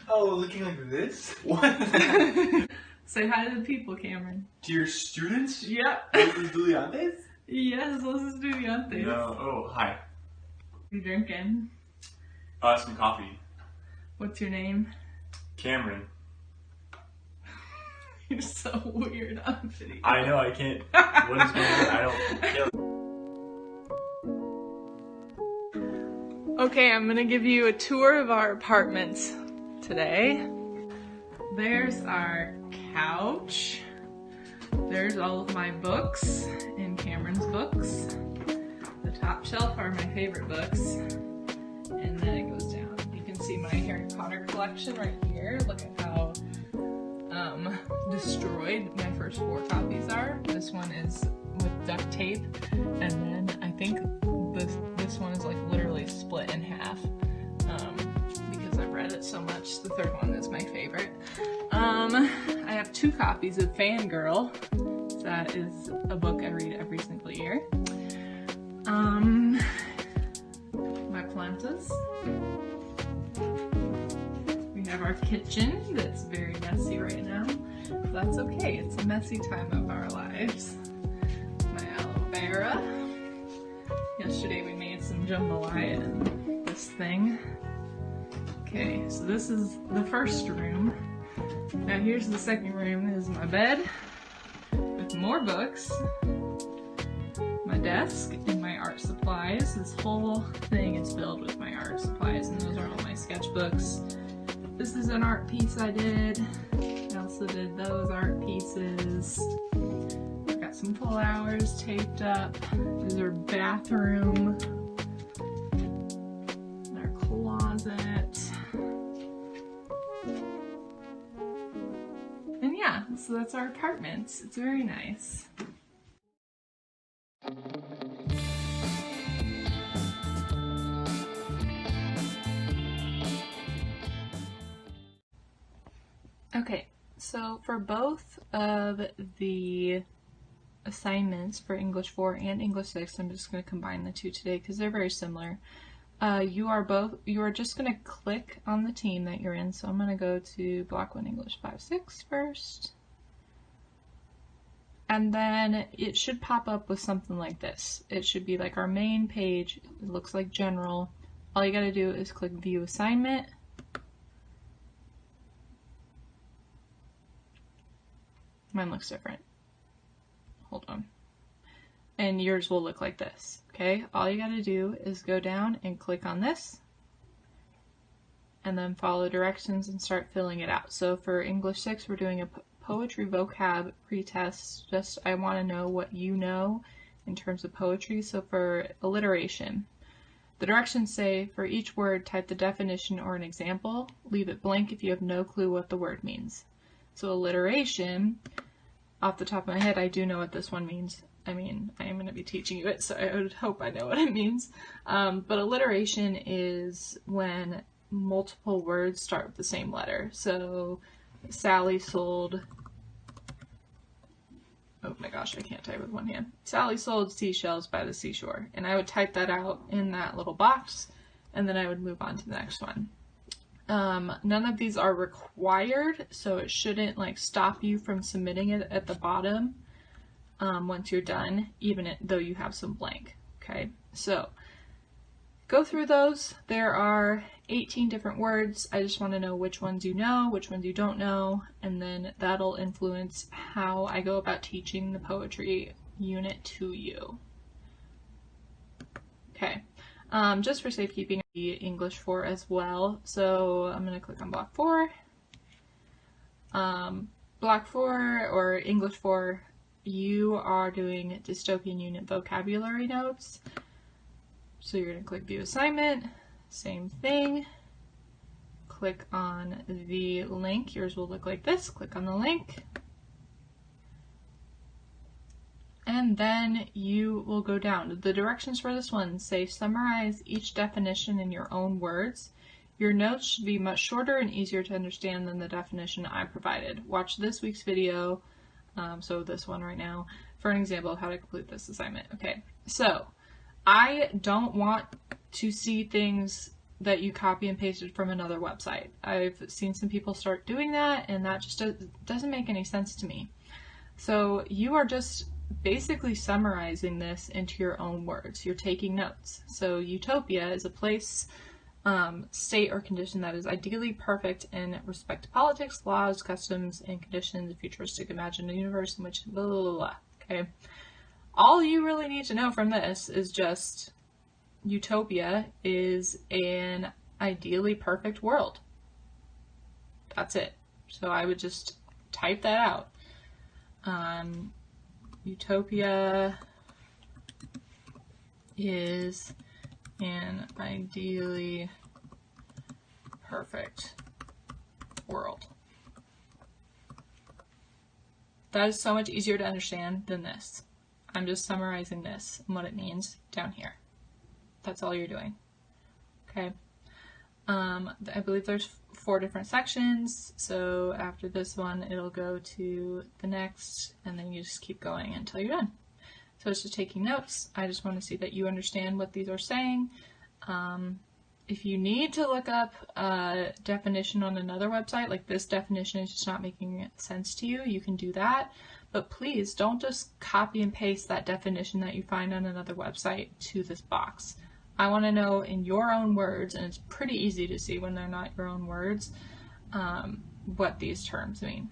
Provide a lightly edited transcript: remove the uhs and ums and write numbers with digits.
Oh, looking like this? What? Say hi to the people, Cameron. To your students? Yep. Los estudiantes? Yes, Los Estudiantes. No. Oh, hi. You drinking? Some coffee. What's your name? Cameron. You're so weird on video. I know, I can't. What is going on? I don't. Okay, I'm gonna give you a tour of our apartments today. There's our couch. There's all of my books and Cameron's books. The top shelf are my favorite books. And then it goes down. You can see my Harry Potter collection right here. Look at how destroyed my first 4 copies are. This one is with duct tape, and then I think this one is like literally split in half because I've read it so much. The third one is my favorite. I have 2 copies of Fangirl. That is a book I read every single year. My plantas. We have our kitchen that's very messy right now. That's okay, it's a messy time of our lives. My aloe vera. Yesterday we made some jambalaya in this thing. Okay, so this is the first room. Now here's the second room. This is my bed with more books, my desk, and my art supplies. This whole thing is filled with my art supplies, and those are all my sketchbooks. This is an art piece I did. I also did those art pieces. I've got some flowers taped up. There's our bathroom. And our closet. And yeah, so that's our apartment. It's very nice. Okay, so for both of the assignments for English 4 and English 6, I'm just going to combine the 2 today because they're very similar. You are just going to click on the team that you're in. So I'm going to go to Block 1 English 5-6 first. And then it should pop up with something like this. It should be like our main page. It looks like general. All you got to do is click View Assignment. Mine looks different. Hold on. And yours will look like this, okay? All you gotta do is go down and click on this, and then follow directions and start filling it out. So for English 6, we're doing a poetry vocab pretest. I wanna know what you know in terms of poetry. So for alliteration, the directions say, for each word, type the definition or an example. Leave it blank if you have no clue what the word means. So alliteration, off the top of my head, I do know what this one means. I mean, I am going to be teaching you it, so I would hope I know what it means. But alliteration is when multiple words start with the same letter. So, Sally sold... Oh my gosh, I can't type with one hand. Sally sold seashells by the seashore. And I would type that out in that little box, and then I would move on to the next one. None of these are required, so it shouldn't like stop you from submitting it at the bottom once you're done, even though you have some blank. Okay, so go through those. There are 18 different words. I just want to know which ones you know, which ones you don't know, and then that'll influence how I go about teaching the poetry unit to you. Okay. Just for safekeeping, the English 4 as well. So I'm going to click on Block 4. Block 4 or English 4, you are doing dystopian unit vocabulary notes. So you're going to click View Assignment, same thing. Click on the link. Yours will look like this. Click on the link. And then you will go down. The directions for this one say summarize each definition in your own words. Your notes should be much shorter and easier to understand than the definition I provided. Watch this week's video, so this one right now, for an example of how to complete this assignment. Okay, so I don't want to see things that you copy and pasted from another website. I've seen some people start doing that, and that just doesn't make any sense to me. So you are just basically summarizing this into your own words. You're taking notes. So utopia is a place, state, or condition that is ideally perfect in respect to politics, laws, customs, and conditions, a futuristic imagined universe in which blah, blah, blah, blah. Okay? All you really need to know from this is just utopia is an ideally perfect world. That's it. So I would just type that out. Utopia is an ideally perfect world. That is so much easier to understand than this. I'm just summarizing this and what it means down here. That's all you're doing. Okay. I believe there's 4 different sections, so after this one it'll go to the next, and then you just keep going until you're done. So it's just taking notes. I just want to see that you understand what these are saying. If you need to look up a definition on another website, like this definition is just not making sense to you, you can do that. But please don't just copy and paste that definition that you find on another website to this box. I want to know in your own words, and it's pretty easy to see when they're not your own words, what these terms mean.